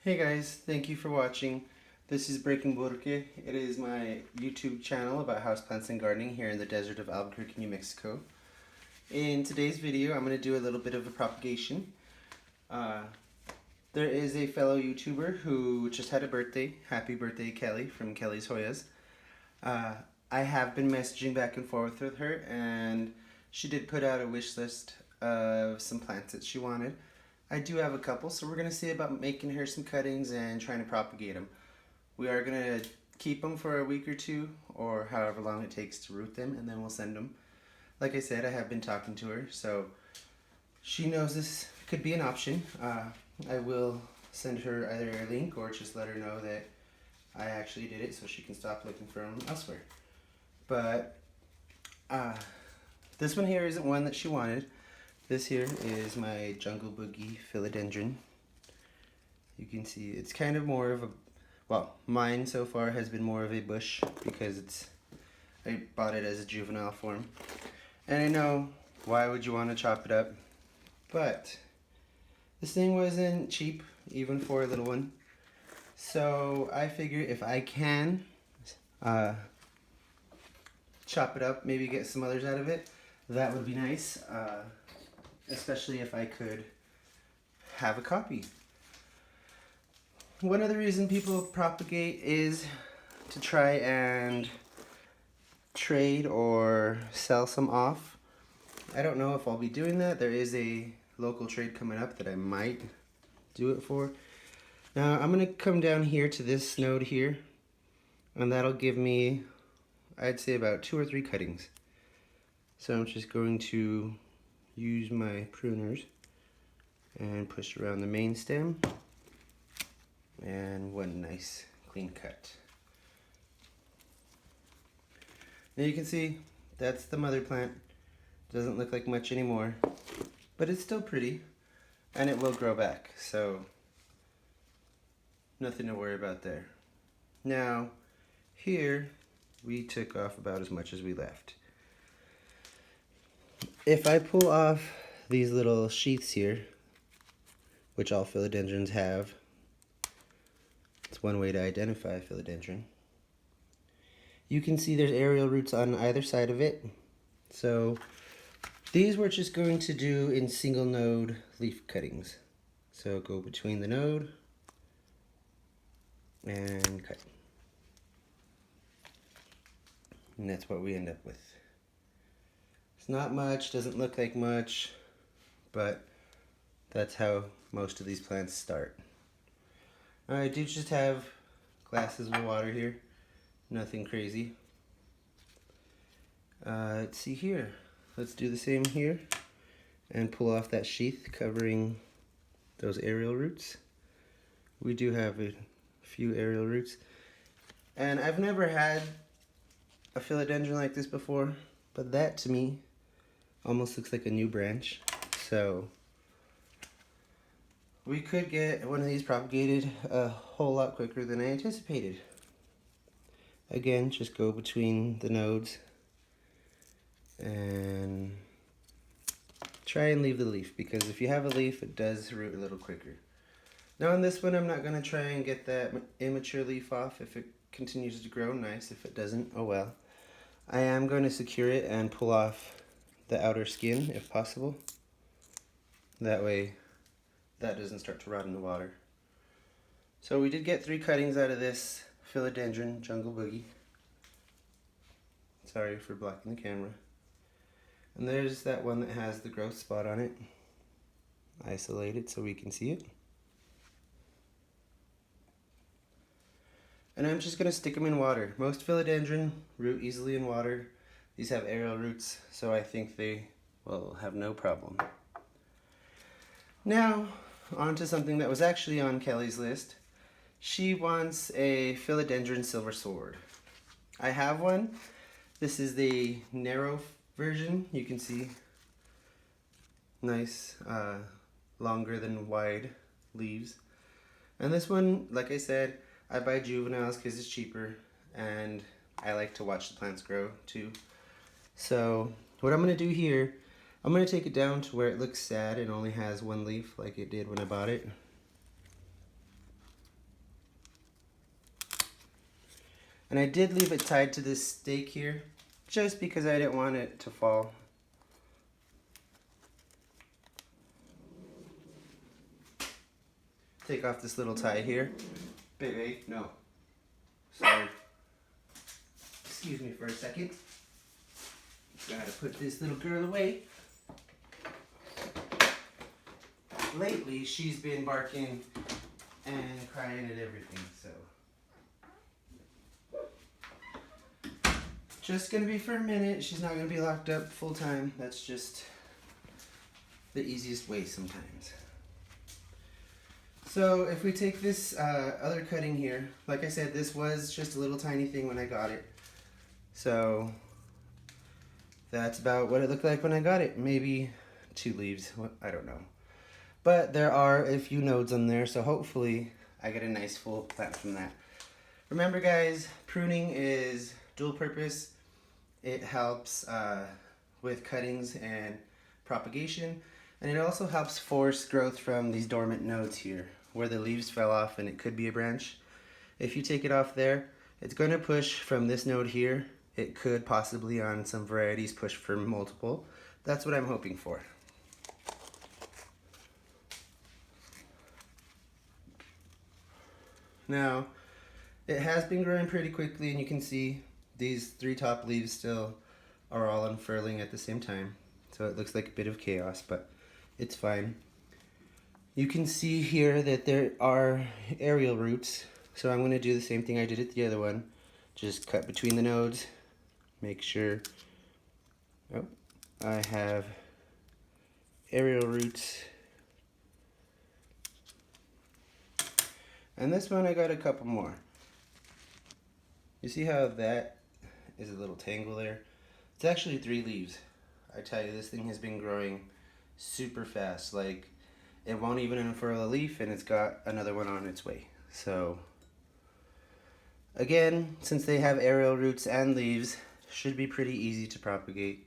Hey guys, thank you for watching. This is Breaking Boogie. It is my YouTube channel about houseplants and gardening here in the desert of Albuquerque, New Mexico. In today's video, I'm going to do a little bit of a propagation. There is a fellow YouTuber who just had a birthday. Happy birthday, Kelly, from Kelly's Hoyas. I have been messaging back and forth with her, and she did put out a wish list of some plants that she wanted. I do have a couple, so we're going to see about making her some cuttings and trying to propagate them. We are going to keep them for a week or two, or however long it takes to root them, and then we'll send them. Like I said, I have been talking to her, so she knows this could be an option. I will send her either a link or just let her know that I actually did it so she can stop looking for them elsewhere. But this one here isn't one that she wanted. This here is my Jungle Boogie Philodendron. You can see it's kind of more of a, well, mine so far has been more of a bush because I bought it as a juvenile form. And I know, why would you want to chop it up? But this thing wasn't cheap, even for a little one. So I figure if I can chop it up, maybe get some others out of it, that would be nice. Especially if I could have a copy. One other reason people propagate is to try and trade or sell some off. I don't know if I'll be doing that. There is a local trade coming up that I might do it for. Now I'm going to come down here to this node here, and that'll give me, I'd say, about 2 or 3 cuttings. So I'm just going to use my pruners and push around the main stem, and one nice clean cut. Now you can see that's the mother plant. Doesn't look like much anymore, but it's still pretty, and it will grow back, so nothing to worry about there. Now here we took off about as much as we left. If I pull off these little sheaths here, which all philodendrons have, it's one way to identify a philodendron. You can see there's aerial roots on either side of it. So these we're just going to do in single node leaf cuttings. So go between the node and cut. And that's what we end up with. It's not much, doesn't look like much, but that's how most of these plants start. I do just have glasses of water here, nothing crazy. Let's see here. Let's do the same here and pull off that sheath covering those aerial roots. We do have a few aerial roots, and I've never had a philodendron like this before, but that to me almost looks like a new branch. So we could get one of these propagated a whole lot quicker than I anticipated. Again, just go between the nodes and try and leave the leaf, because if you have a leaf, it does root a little quicker. Now on this one, I'm not going to try and get that immature leaf off. If it continues to grow, nice. If it doesn't, oh well. I am going to secure it and pull off the outer skin if possible. That way that doesn't start to rot in the water. So we did get 3 cuttings out of this Philodendron Jungle Boogie. Sorry for blocking the camera. And there's that one that has the growth spot on it. Isolate it so we can see it. And I'm just going to stick them in water. Most philodendron root easily in water. These have aerial roots, so I think they will have no problem. Now, on to something that was actually on Kelly's list. She wants a philodendron silver sword. I have one. This is the narrow version. You can see nice, longer than wide leaves. And this one, like I said, I buy juveniles because it's cheaper, and I like to watch the plants grow too. So what I'm going to do here, I'm going to take it down to where it looks sad and only has 1 leaf like it did when I bought it. And I did leave it tied to this stake here, just because I didn't want it to fall. Take off this little tie here. Baby, no. Sorry. Excuse me for a second. Gotta put this little girl away. Lately, she's been barking and crying at everything, so. Just gonna be for a minute. She's not gonna be locked up full time. That's just the easiest way sometimes. So if we take this other cutting here, like I said, this was just a little tiny thing when I got it. So that's about what it looked like when I got it. Maybe 2 leaves, I don't know. But there are a few nodes on there, so hopefully I get a nice full plant from that. Remember guys, pruning is dual purpose. It helps with cuttings and propagation, and it also helps force growth from these dormant nodes here, where the leaves fell off and it could be a branch. If you take it off there, it's going to push from this node here. It could possibly on some varieties push for multiple. That's what I'm hoping for. Now, it has been growing pretty quickly, and you can see these 3 top leaves still are all unfurling at the same time. So it looks like a bit of chaos, but it's fine. You can see here that there are aerial roots, so I'm going to do the same thing I did at the other one. Just cut between the nodes, make sure I have aerial roots. And this one I got a couple more. You see how that is a little tangle there? It's actually 3 leaves. I tell you, this thing has been growing super fast. Like, it won't even unfurl a leaf, and it's got another one on its way. So, again, since they have aerial roots and leaves, should be pretty easy to propagate.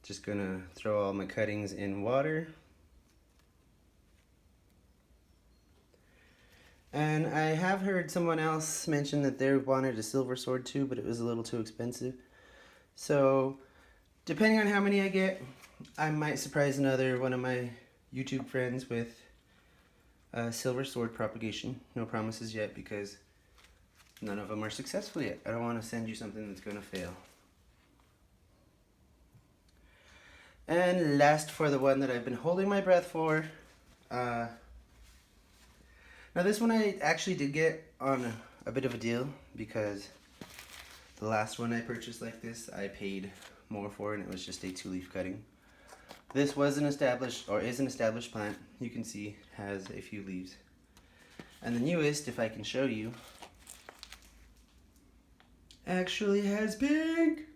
Just gonna throw all my cuttings in water. And I have heard someone else mention that they wanted a silver sword too, but it was a little too expensive. So, depending on how many I get, I might surprise another one of my YouTube friends with silver sword propagation. No promises yet, because none of them are successful yet. I don't want to send you something that's going to fail. And last, for the one that I've been holding my breath for. Now this one I actually did get on a bit of a deal, because the last one I purchased like this I paid more for, and it was just a 2-leaf cutting. This was an established, or is an established plant. You can see has a few leaves. And the newest, if I can show you, actually has pink.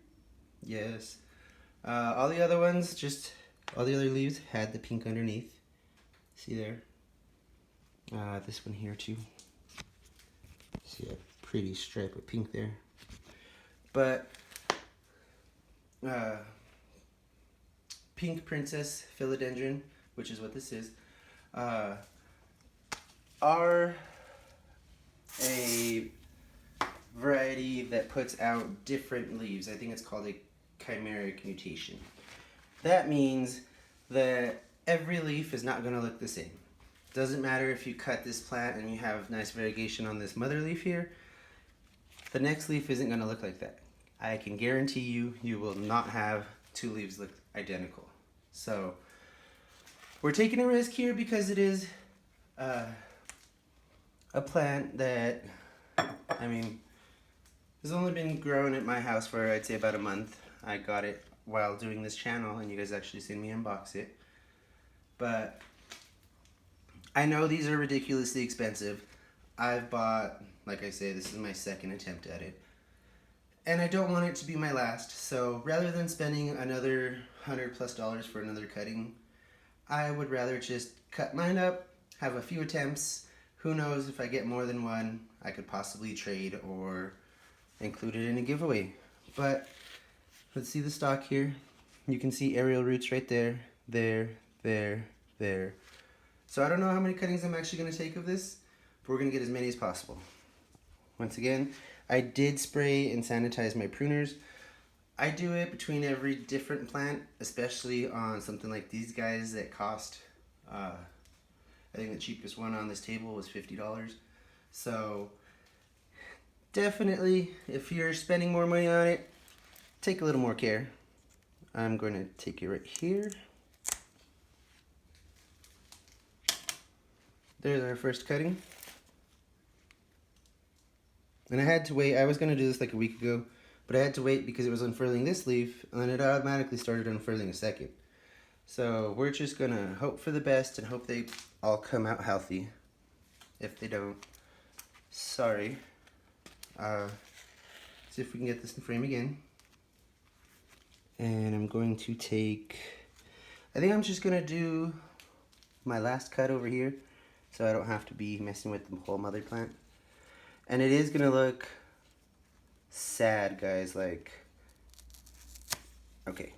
Yes. All the other ones, all the other leaves had the pink underneath. See there? This one here too. See a pretty stripe of pink there. But pink princess philodendron, which is what this is, are a variety that puts out different leaves. I think it's called a chimeric mutation. That means that every leaf is not going to look the same. Doesn't matter if you cut this plant and you have nice variegation on this mother leaf here, the next leaf isn't going to look like that. I can guarantee you, you will not have 2 leaves look identical. So, we're taking a risk here because it is a plant that, I mean, has only been growing at my house for, I'd say, about a month. I got it while doing this channel, and you guys actually seen me unbox it. But I know these are ridiculously expensive. I've bought, like I say, this is my 2nd attempt at it. And I don't want it to be my last, so rather than spending another $100+ for another cutting, I would rather just cut mine up, have a few attempts. Who knows, if I get more than one, I could possibly trade or include it in a giveaway. But let's see the stalk here. You can see aerial roots right there, there, there, there. So I don't know how many cuttings I'm actually going to take of this, but we're going to get as many as possible. Once again, I did spray and sanitize my pruners. I do it between every different plant, especially on something like these guys that cost, I think the cheapest one on this table was $50. So definitely, if you're spending more money on it, take a little more care. I'm going to take it right here. There's our first cutting. And I had to wait. I was going to do this like a week ago, but I had to wait because it was unfurling this leaf, and then it automatically started unfurling a second. So we're just going to hope for the best and hope they all come out healthy. If they don't, sorry. See if we can get this in frame again. And I'm going to take, I think I'm just going to do my last cut over here so I don't have to be messing with the whole mother plant. And it is going to look sad, guys, like, okay.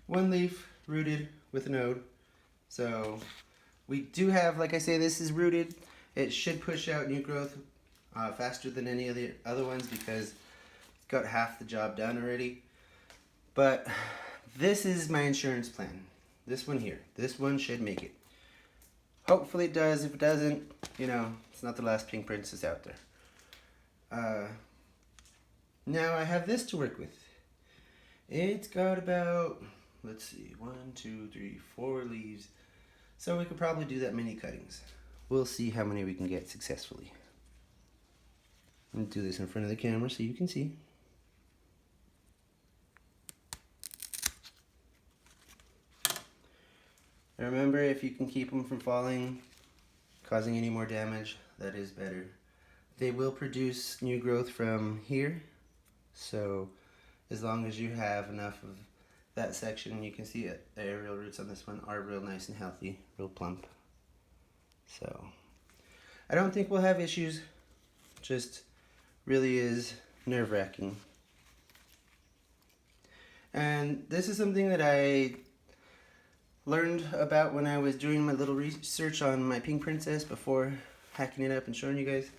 One leaf rooted with a node. So we do have, like I say, this is rooted. It should push out new growth faster than any of the other ones because it's got half the job done already. But this is my insurance plan. This one here. This one should make it. Hopefully it does. If it doesn't, you know, it's not the last pink princess out there. Now I have this to work with. It's got about, let's see, 1, 2, 3, 4 leaves. So we could probably do that many cuttings. We'll see how many we can get successfully. I'm gonna do this in front of the camera so you can see. Remember, if you can keep them from falling, causing any more damage, that is better. They will produce new growth from here, so as long as you have enough of that section, you can see it. The aerial roots on this one are real nice and healthy, real plump. So I don't think we'll have issues, just really is nerve-wracking. And this is something that I learned about when I was doing my little research on my pink princess before hacking it up and showing you guys.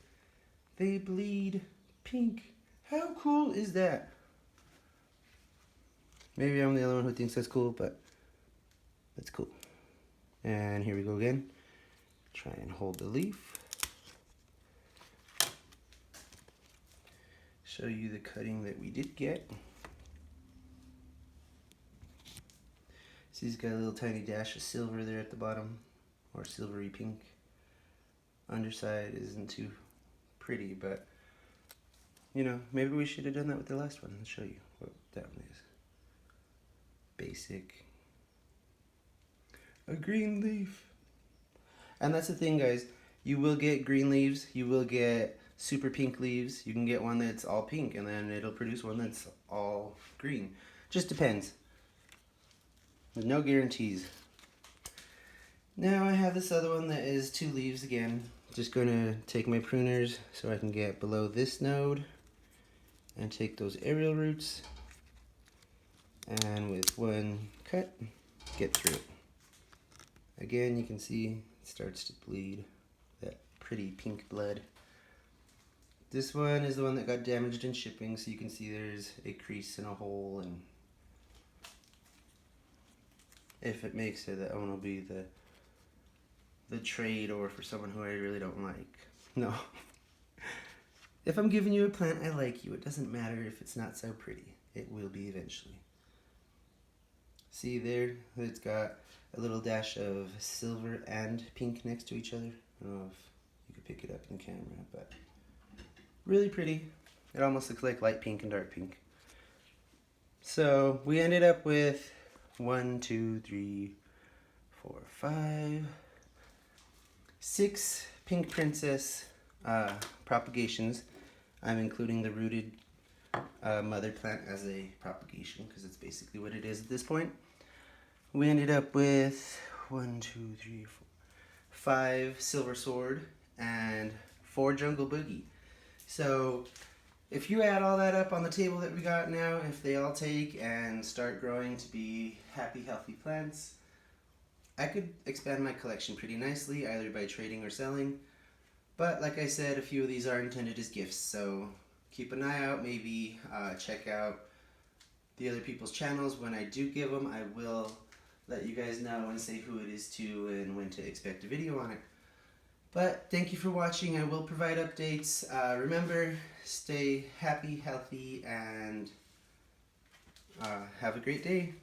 They bleed pink. How cool is that? Maybe I'm the only one who thinks that's cool, but that's cool. And here we go again. Try and hold the leaf. Show you the cutting that we did get. See, he's got a little tiny dash of silver there at the bottom, or silvery pink. Underside isn't too pretty, but you know, maybe we should have done that with the last one. I'll show you what that one is. Basic. A green leaf. And that's the thing, guys. You will get green leaves. You will get super pink leaves. You can get one that's all pink, and then it'll produce one that's all green. Just depends. There's no guarantees. Now I have this other one that is 2 leaves again. Just going to take my pruners so I can get below this node and take those aerial roots, and with one cut, get through it. Again, you can see it starts to bleed that pretty pink blood. This one is the one that got damaged in shipping, so you can see there's a crease and a hole, and if it makes it, that one will be the trade, or for someone who I really don't like. No. If I'm giving you a plant, I like you. It doesn't matter if it's not so pretty. It will be eventually. See there? It's got a little dash of silver and pink next to each other. I don't know if you could pick it up in the camera, but really pretty. It almost looks like light pink and dark pink. So we ended up with 1, 2, 3, 4, 5, 6 pink princess propagations. I'm including the rooted mother plant as a propagation because it's basically what it is at this point. We ended up with 1, 2, 3, 4, 5 silver sword and 4 jungle boogie. So if you add all that up on the table that we got now, if they all take and start growing to be happy, healthy plants, I could expand my collection pretty nicely, either by trading or selling. But like I said, a few of these are intended as gifts, so keep an eye out. Maybe check out the other people's channels. When I do give them, I will let you guys know and say who it is to and when to expect a video on it. But thank you for watching. I will provide updates. Remember, stay happy, healthy, and have a great day.